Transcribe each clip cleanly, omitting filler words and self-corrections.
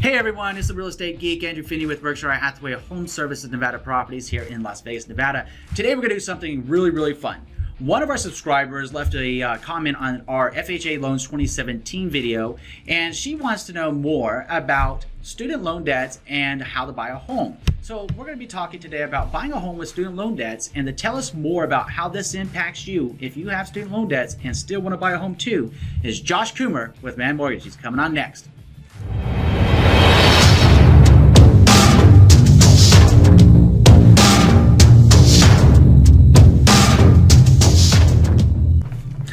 Hey everyone, it's the Real Estate Geek, Andrew Finney with FHA Home Services Nevada Properties here in Las Vegas, Nevada. Today we're going to do something really fun. One of our subscribers left a comment on our FHA Loans 2017 video, and she wants to know more about student loan debts and how to buy a home. So we're going to be talking today about buying a home with student loan debts, and to tell us more about how this impacts you if you have student loan debts and still want to buy a home too is Josh Coomer with Man Mortgage. He's coming on next.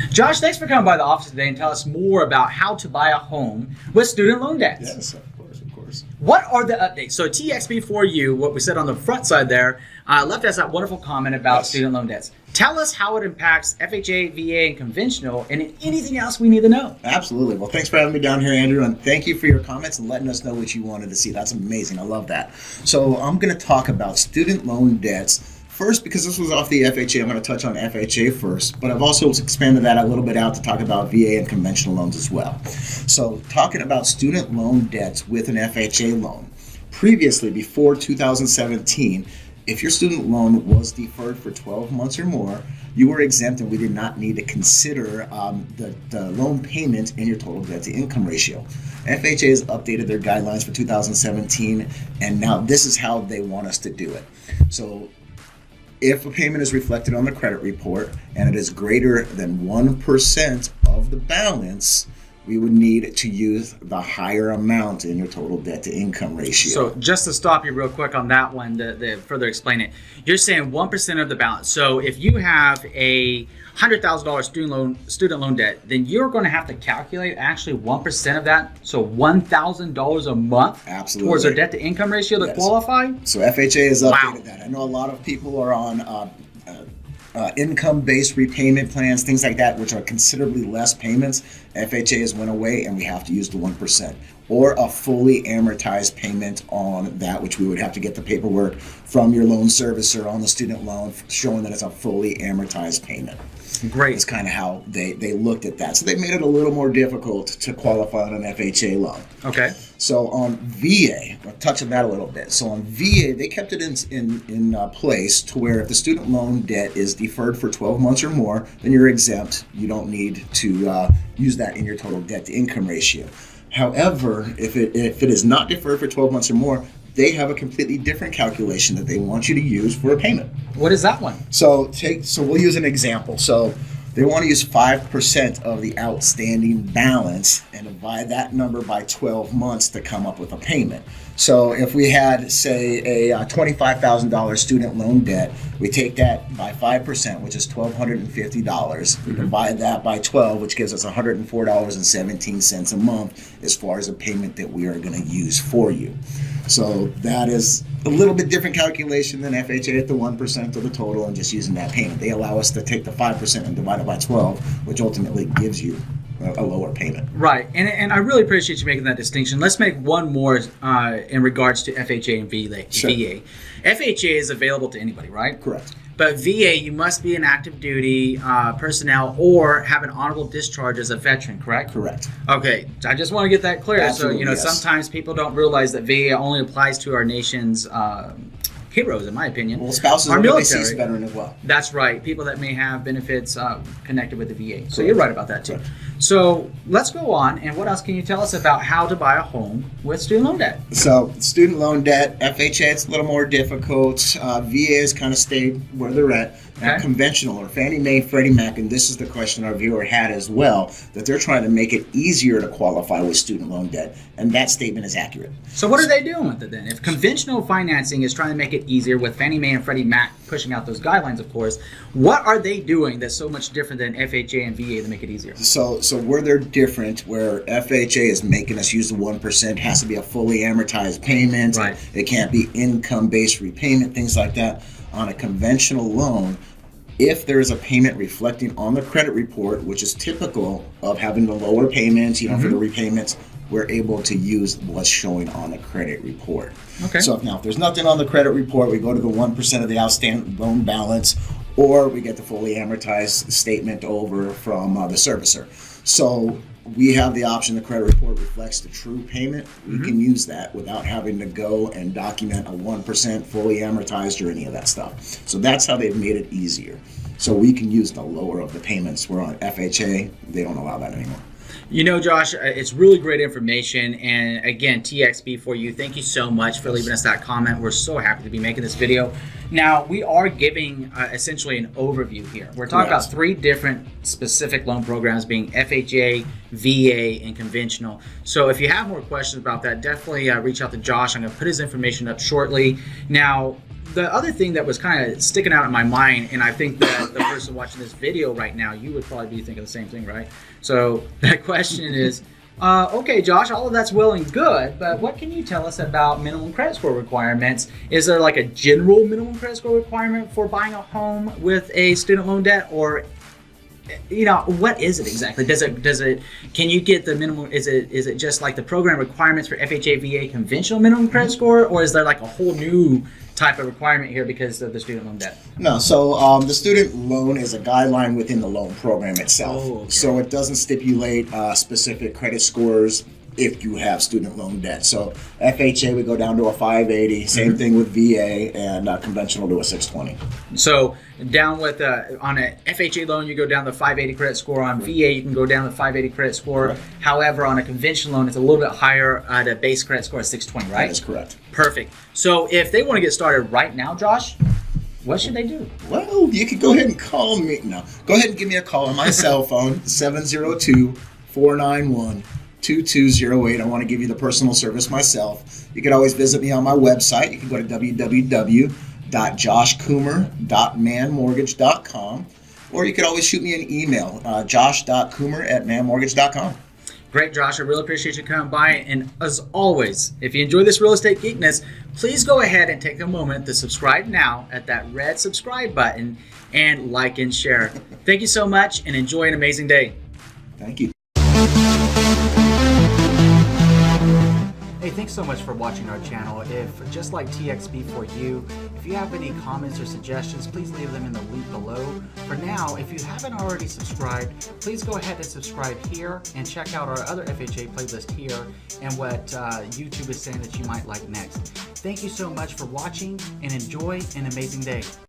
Josh, thanks for coming by the office today and tell us more about how to buy a home with student loan debts. Yes, of course. What are the updates? So TXB4U, what we said on the front side there, left us that wonderful comment about student loan debts. Tell us how it impacts FHA, VA, and conventional, and anything else we need to know. Absolutely. Well, thanks for having me down here, Andrew, and thank you for your comments and letting us know what you wanted to see. That's amazing. I love that. So I'm going to talk about student loan debts. First, because this was off the FHA, I'm going to touch on FHA first, but I've also expanded that a little bit out to talk about VA and conventional loans as well. So talking about student loan debts with an FHA loan. Previously, before 2017, if your student loan was deferred for 12 months or more, you were exempt and we did not need to consider the loan payment in your total debt to income ratio. FHA has updated their guidelines for 2017, and now this is how they want us to do it. So if a payment is reflected on the credit report and it is greater than 1% of the balance, we would need to use the higher amount in your total debt to income ratio. So just to stop you real quick on that one, to further explain it, you're saying 1% of the balance. So if you have a $100,000 student loan debt, then you're going to have to calculate actually 1% of that, so $1,000 a month. Absolutely. Towards a debt to income ratio to qualify. So FHA has updated that. I know a lot of people are on income-based repayment plans, things like that, which are considerably less payments. FHA has went away, and we have to use the 1%, or a fully amortized payment on that, which we would have to get the paperwork from your loan servicer on the student loan showing that it's a fully amortized payment. Great. That's kind of how they looked at that. So they made it a little more difficult to qualify on an FHA loan. Okay. So on VA, I'll touch on that a little bit. So on VA, they kept it in place to where if the student loan debt is deferred for 12 months or more, then you're exempt. You don't need to use that in your total debt to income ratio. However, if it is not deferred for 12 months or more, they have a completely different calculation that they want you to use for a payment. What is that one? So we'll use an example. So they want to use 5% of the outstanding balance and divide that number by 12 months to come up with a payment. So if we had, say, a $25,000 student loan debt, we take that by 5%, which is $1,250. We divide that by 12, which gives us $104.17 a month as far as a payment that we are going to use for you. So that is a little bit different calculation than FHA at the 1% of the total and just using that payment. They allow us to take the 5% and divide it by 12, which ultimately gives you a lower payment. Right, and I really appreciate you making that distinction. Let's make one more in regards to FHA and VA. Sure. FHA is available to anybody, right? Correct. But VA, you must be an active duty personnel or have an honorable discharge as a veteran, correct? Correct. Okay, I just want to get that clear. Absolutely, so, yes. Sometimes people don't realize that VA only applies to our nation's heroes, in my opinion. Well, spouses are of a military deceased veteran as well. That's right. People that may have benefits connected with the VA. So you're right about that too. Correct. So let's go on. And what else can you tell us about how to buy a home with student loan debt? So student loan debt, FHA, it's a little more difficult. VA has kind of stayed where they're at. Now, Okay. conventional or Fannie Mae, Freddie Mac, and this is the question our viewer had as well, that they're trying to make it easier to qualify with student loan debt, and that statement is accurate. So what are they doing with it then? If conventional financing is trying to make it easier with Fannie Mae and Freddie Mac pushing out those guidelines, of course, what are they doing that's so much different than FHA and VA to make it easier? So where they're different, where FHA is making us use the 1%, has to be a fully amortized payment. Right. It can't be income-based repayment, things like that. On a conventional loan, if there is a payment reflecting on the credit report, which is typical of having the lower payments, for the repayments, we're able to use what's showing on the credit report. Okay. So if there's nothing on the credit report, we go to the 1% of the outstanding loan balance, or we get the fully amortized statement over from the servicer. So we have the option, the credit report reflects the true payment. We can use that without having to go and document a 1% fully amortized or any of that stuff. So that's how they've made it easier. So we can use the lower of the payments. We're on FHA. They don't allow that anymore. You know, Josh, it's really great information. And again, TXB for you. Thank you so much for leaving us that comment. We're so happy to be making this video. Now, we are giving essentially an overview here. We're talking about 3 different specific loan programs being FHA, VA, and conventional. So if you have more questions about that, definitely reach out to Josh. I'm going to put his information up shortly. Now, the other thing that was kind of sticking out in my mind, and I think that the person watching this video right now, you would probably be thinking the same thing, right? So that question is, okay, Josh, all of that's well and good, but what can you tell us about minimum credit score requirements? Is there like a general minimum credit score requirement for buying a home with a student loan debt, or you know, what is it exactly? Does it can you get the minimum, is it just like the program requirements for FHA, VA conventional minimum credit score, or is there like a whole new type of requirement here because of the student loan debt? No, so the student loan is a guideline within the loan program itself. Oh, okay. So it doesn't stipulate specific credit scores if you have student loan debt. So FHA, we go down to a 580. Same thing with VA, and conventional to a 620. So down with on a FHA loan, you go down the 580 credit score. On VA, you can go down the 580 credit score. Correct. However, on a conventional loan, it's a little bit higher at a base credit score of 620, right? That is correct. Perfect. So if they want to get started right now, Josh, what should they do? Well, you could go ahead and call me. No, go ahead and give me a call on my cell phone, 702-491-2208. I want to give you the personal service myself. You can always visit me on my website. You can go to www.joshcoomer.manmortgage.com, or you could always shoot me an email, josh.coomer@manmortgage.com. Great, Josh. I really appreciate you coming by. And as always, if you enjoy this real estate geekness, please go ahead and take a moment to subscribe now at that red subscribe button and like and share. Thank you so much, and enjoy an amazing day. Thank you. Hey, thanks so much for watching our channel. If, just like TXB for you, if you have any comments or suggestions, please leave them in the link below. For now, if you haven't already subscribed, please go ahead and subscribe here and check out our other FHA playlist here and what YouTube is saying that you might like next. Thank you so much for watching, and enjoy an amazing day.